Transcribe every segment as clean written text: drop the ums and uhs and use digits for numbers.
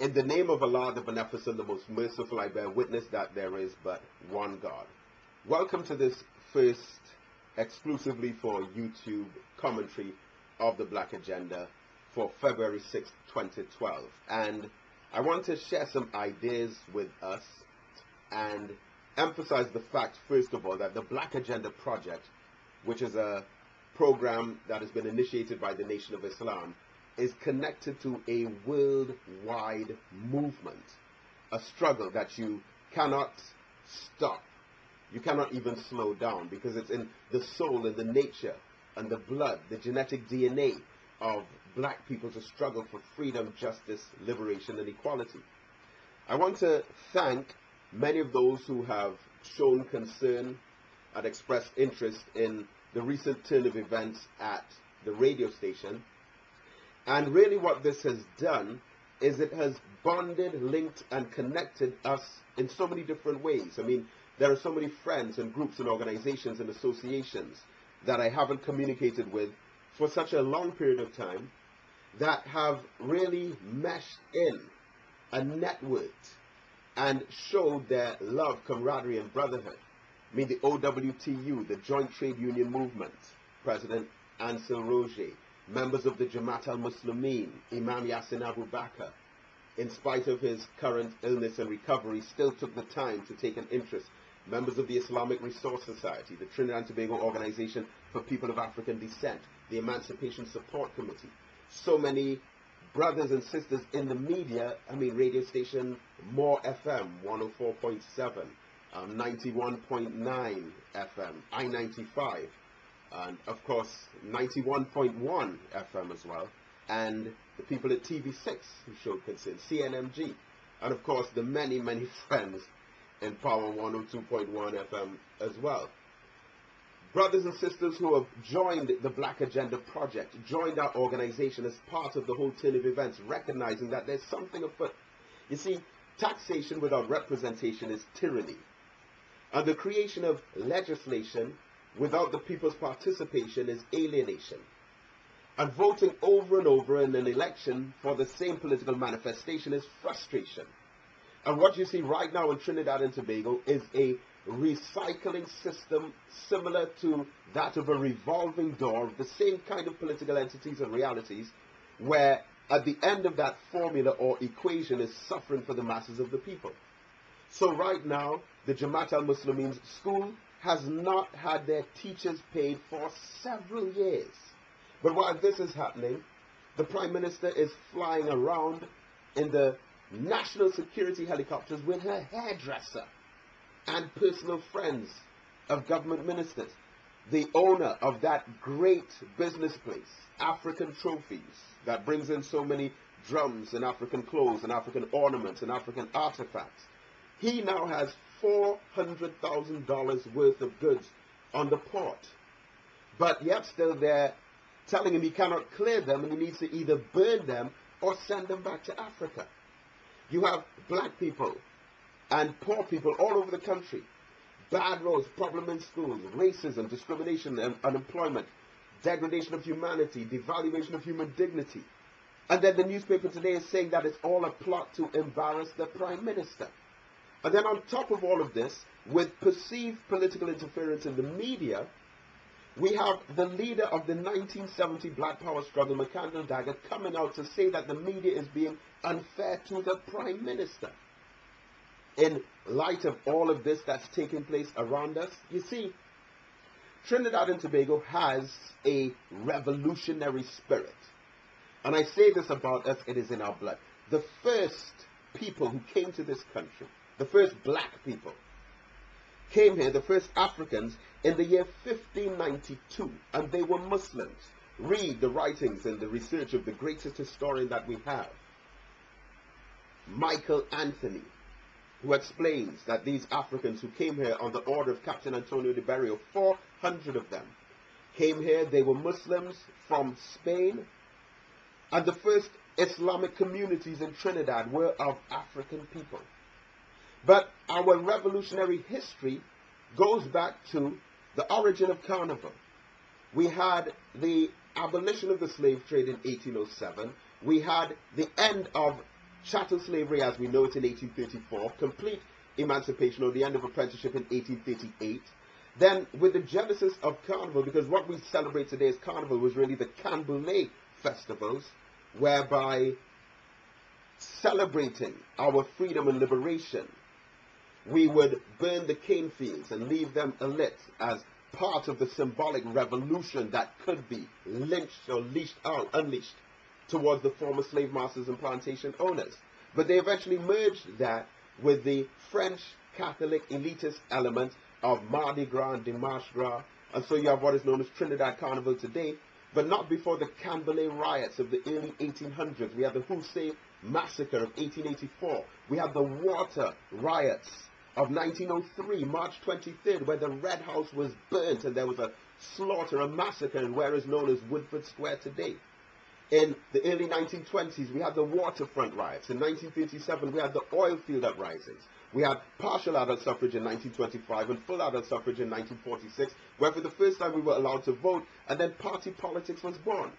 In the name of Allah, the Beneficent, the Most Merciful, I bear witness that there is but one God. Welcome to this first exclusively for YouTube commentary of the Black Agenda for February 6, 2012. And I want to share some ideas with us and emphasize the fact, first of all, that the Black Agenda Project, which is a program that has been initiated by the Nation of Islam, is connected to a worldwide movement, a struggle that you cannot stop. You cannot even slow down, because it's in the soul and the nature and the blood, the genetic DNA of black people to struggle for freedom, justice, liberation, and equality. I want to thank many of those who have shown concern and expressed interest in the recent turn of events at the radio station. And really what this has done is it has bonded, linked, and connected us in so many different ways. I mean, there are so many friends and groups and organizations and associations that I haven't communicated with for such a long period of time that have really meshed in and networked and showed their love, camaraderie, and brotherhood. I mean, the OWTU, the Joint Trade Union Movement, President Ansel Roger, members of the Jamaat al-Muslimin, Imam Yassin Abu Bakr, in spite of his current illness and recovery, still took the time to take an interest. Members of the Islamic Resource Society, the Trinidad Tobago Organization for People of African Descent, the Emancipation Support Committee. So many brothers and sisters in the media, I mean, radio station More FM, 104.7, 91.9 FM, I-95, and of course 91.1 FM as well, and the people at TV6 who showed concern, CNMG, and of course the many friends in Power 102.1 FM as well. Brothers and sisters who have joined the Black Agenda Project, joined our organization as part of the whole turn of events, recognizing that there's something afoot. You see, taxation without representation is tyranny, and the creation of legislation without the people's participation is alienation. And voting over and over in an election for the same political manifestation is frustration. And what you see right now in Trinidad and Tobago is a recycling system similar to that of a revolving door of the same kind of political entities and realities, where at the end of that formula or equation is suffering for the masses of the people. So right now, the Jamaat al-Muslimin's school has not had their teachers paid for several years. But while this is happening, the Prime Minister is flying around in the national security helicopters with her hairdresser and personal friends of government ministers. The owner of that great business place, African Trophies, that brings in so many drums and African clothes and African ornaments and African artifacts, he now has $400,000 worth of goods on the port. But yet still they're telling him he cannot clear them and he needs to either burn them or send them back to Africa. You have black people and poor people all over the country. Bad roads, problem in schools, racism, discrimination, and unemployment, degradation of humanity, devaluation of human dignity. And then the newspaper today is saying that it's all a plot to embarrass the Prime Minister. And then on top of all of this, with perceived political interference in the media, we have the leader of the 1970 Black Power struggle, McCandle Dagger, coming out to say that the media is being unfair to the Prime Minister. In light of all of this that's taking place around us, you see, Trinidad and Tobago has a revolutionary spirit. And I say this about us, it is in our blood. The first people who came to this country, the first black people, came here, the first Africans, in the year 1592, and they were Muslims. Read the writings and the research of the greatest historian that we have, Michael Anthony, who explains that these Africans who came here on the order of Captain Antonio de Berrio, 400 of them, came here. They were Muslims from Spain, and the first Islamic communities in Trinidad were of African people. But our revolutionary history goes back to the origin of carnival. We had the abolition of the slave trade in 1807. We had the end of chattel slavery as we know it in 1834, complete emancipation or the end of apprenticeship in 1838. Then with the genesis of Carnival, because what we celebrate today as Carnival was really the Canboulay festivals, whereby celebrating our freedom and liberation, we would burn the cane fields and leave them alit as part of the symbolic revolution that could be lynched or unleashed towards the former slave masters and plantation owners. But they eventually merged that with the French Catholic elitist element of Mardi Gras and Dimanche Gras, and so you have what is known as Trinidad Carnival today, but not before the Canboulay riots of the early 1800s. We had the Hussein Massacre of 1884. We had the Water Riots of 1903, March 23rd, where the Red House was burnt and there was a slaughter, a massacre, in where is known as Woodford Square today. In the early 1920s, we had the waterfront riots. In 1937, we had the oil field uprisings. We had partial adult suffrage in 1925 and full adult suffrage in 1946, where for the first time we were allowed to vote, and then party politics was born.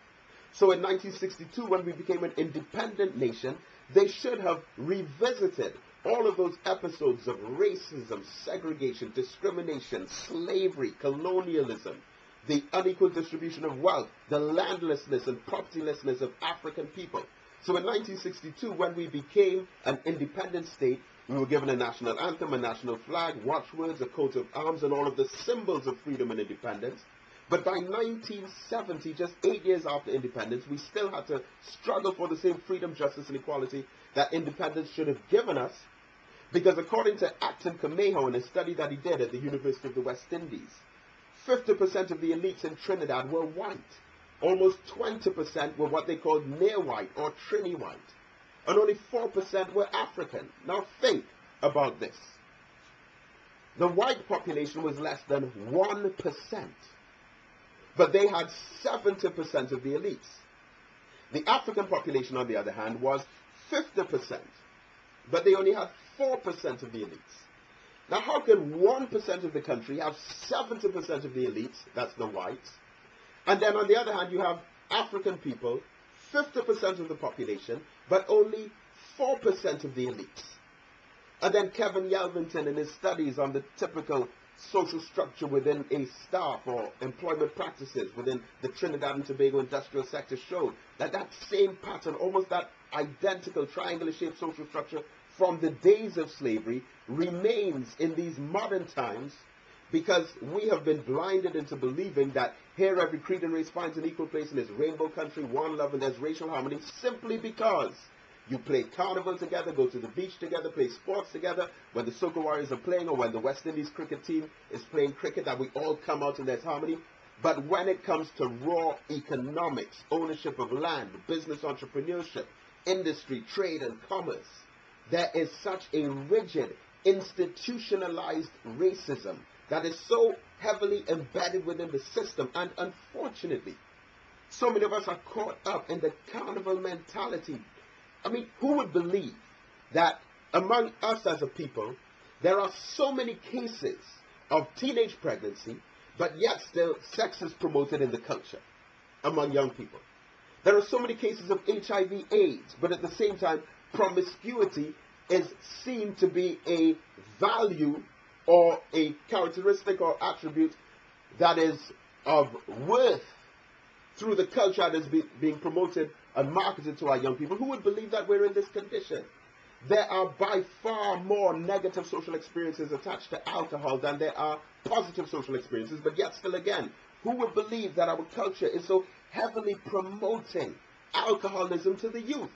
So in 1962, when we became an independent nation, they should have revisited all of those episodes of racism, segregation, discrimination, slavery, colonialism, the unequal distribution of wealth, the landlessness and propertylessness of African people. So in 1962, when we became an independent state, we were given a national anthem, a national flag, watchwords, a coat of arms, and all of the symbols of freedom and independence. But by 1970, just 8 years after independence, we still had to struggle for the same freedom, justice, and equality that independence should have given us, because according to Acton Camejo, in a study that he did at the University of the West Indies, 50% of the elites in Trinidad were white. Almost 20% were what they called near-white or Trini-white. And only 4% were African. Now think about this. The white population was less than 1%. But they had 70% of the elites. The African population, on the other hand, was 50%. But they only had 4% of the elites. Now, how can 1% of the country have 70% of the elites, that's the whites, and then on the other hand you have African people, 50% of the population, but only 4% of the elites? And then Kevin Yelvington, in his studies on the typical social structure within a staff or employment practices within the Trinidad and Tobago industrial sector, showed that that same pattern, almost that identical triangular-shaped social structure from the days of slavery, remains in these modern times, because we have been blinded into believing that here every creed and race finds an equal place in this rainbow country, one love, and there's racial harmony, simply because you play carnival together, go to the beach together, play sports together. When the Soca Warriors are playing, or when the West Indies cricket team is playing cricket, that we all come out and there's harmony. But when it comes to raw economics, ownership of land, business entrepreneurship, industry, trade, and commerce, there is such a rigid, institutionalized racism that is so heavily embedded within the system. And unfortunately, so many of us are caught up in the carnival mentality. I mean, who would believe that among us as a people, there are so many cases of teenage pregnancy, but yet still sex is promoted in the culture among young people? There are so many cases of HIV/AIDS, but at the same time, promiscuity is seen to be a value or a characteristic or attribute that is of worth through the culture that is being promoted and marketed to our young people. Who would believe that we're in this condition? There are by far more negative social experiences attached to alcohol than there are positive social experiences, but yet still again, who would believe that our culture is so heavily promoting alcoholism to the youth,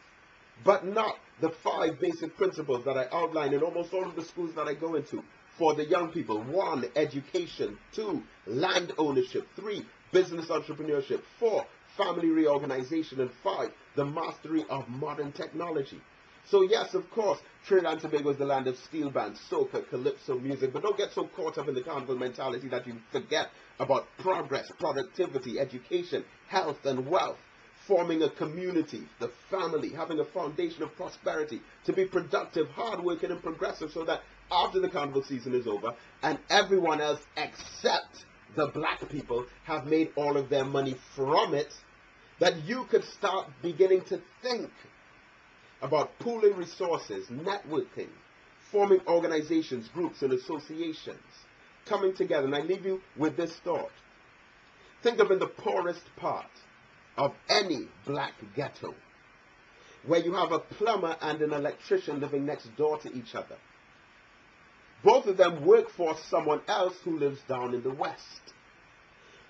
but not the 5 basic principles that I outline in almost all of the schools that I go into for the young people? 1, education. 2, land ownership. 3, business entrepreneurship. 4, family reorganization. And 5, the mastery of modern technology. So yes, of course, Trinidad and Tobago is the land of steel bands, soca, calypso music, but don't get so caught up in the carnival mentality that you forget about progress, productivity, education, health, and wealth, forming a community, the family, having a foundation of prosperity, to be productive, hardworking, and progressive, so that after the carnival season is over, and everyone else except the black people have made all of their money from it, that you could start beginning to think about pooling resources, networking, forming organizations, groups, and associations, coming together. And I leave you with this thought. Think of in the poorest part of any black ghetto, where you have a plumber and an electrician living next door to each other. Both of them work for someone else who lives down in the west.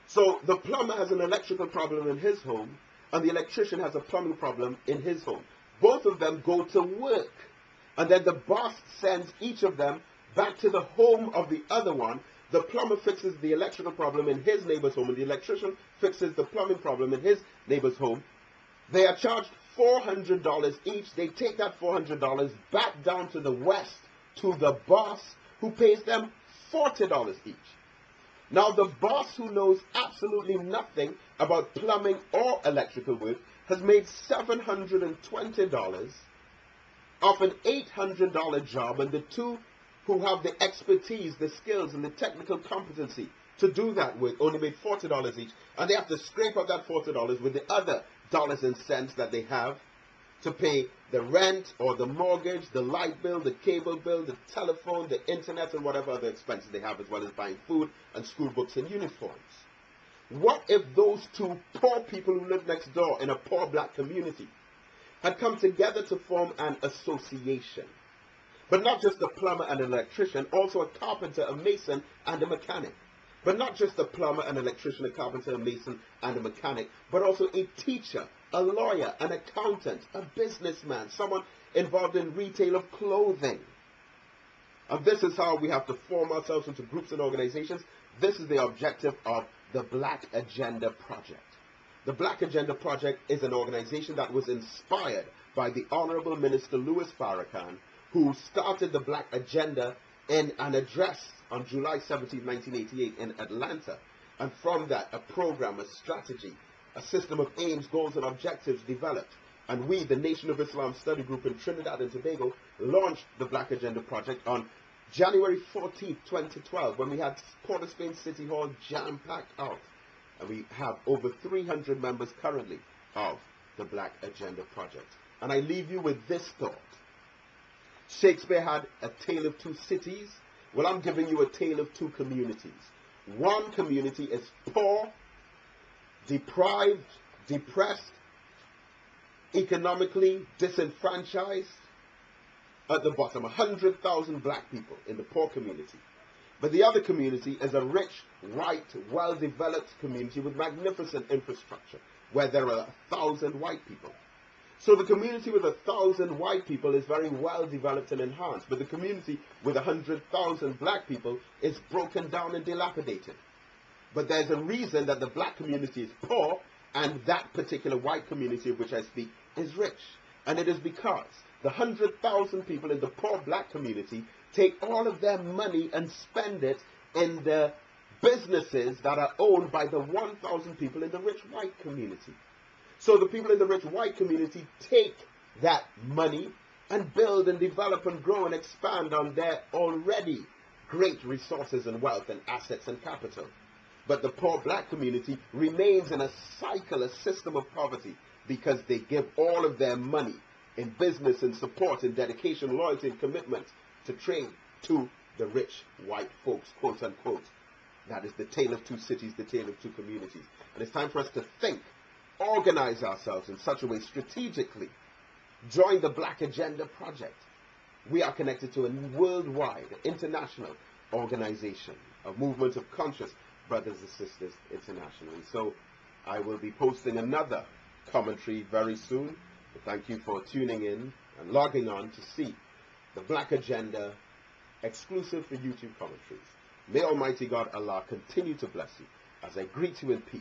So the plumber has an electrical problem in his home, and the electrician has a plumbing problem in his home. Both of them go to work, and then the boss sends each of them back to the home of the other one. The plumber fixes the electrical problem in his neighbor's home, and the electrician fixes the plumbing problem in his neighbor's home. They are charged $400 each. They take that $400 back down to the west to the boss, who pays them $40 each. Now the boss, who knows absolutely nothing about plumbing or electrical work, has made $720 off an $800 job, and the two who have the expertise, the skills, and the technical competency to do that work only made $40 each, and they have to scrape up that $40 with the other dollars and cents that they have to pay the rent or the mortgage, the light bill, the cable bill, the telephone, the internet, and whatever other expenses they have, as well as buying food and school books and uniforms. What if those two poor people who live next door in a poor black community had come together to form an association? But not just a plumber and an electrician, also a carpenter, a mason, and a mechanic. But not just a plumber, an electrician, a carpenter, a mason, and a mechanic, but also a teacher, a lawyer, an accountant, a businessman, someone involved in retail of clothing. And this is how we have to form ourselves into groups and organizations. This is the objective of the Black Agenda Project. The Black Agenda Project is an organization that was inspired by the Honorable Minister Louis Farrakhan, who started the Black Agenda in an address on July 17, 1988 in Atlanta. And from that, a program, a strategy, a system of aims, goals, and objectives developed. And we, the Nation of Islam Study Group in Trinidad and Tobago, launched the Black Agenda Project on January 14, 2012, when we had Port of Spain City Hall jam-packed out. And we have over 300 members currently of the Black Agenda Project. And I leave you with this thought. Shakespeare had a tale of two cities. Well, I'm giving you a tale of two communities. One community is poor, deprived, depressed, economically disenfranchised, at the bottom, 100,000 black people in the poor community. But the other community is a rich, white, well-developed community with magnificent infrastructure, where there are 1,000 white people. So the community with 1,000 white people is very well developed and enhanced, but the community with 100,000 black people is broken down and dilapidated. But there's a reason that the black community is poor and that particular white community of which I speak is rich. And it is because the 100,000 people in the poor black community take all of their money and spend it in the businesses that are owned by the 1,000 people in the rich white community. So the people in the rich white community take that money and build and develop and grow and expand on their already great resources and wealth and assets and capital. But the poor black community remains in a cycle, a system of poverty, because they give all of their money in business and support and dedication, loyalty and commitment to trade to the rich white folks, quote unquote. That is the tale of two cities, the tale of two communities. And it's time for us to think, organize ourselves in such a way strategically. Join the Black Agenda Project. We are connected to a worldwide, international organization, a movement of conscious brothers and sisters internationally. So I will be posting another commentary very soon. Thank you for tuning in and logging on to see the Black Agenda exclusive for YouTube commentaries. May Almighty God Allah continue to bless you as I greet you in peace.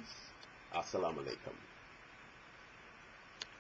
Assalamu alaikum.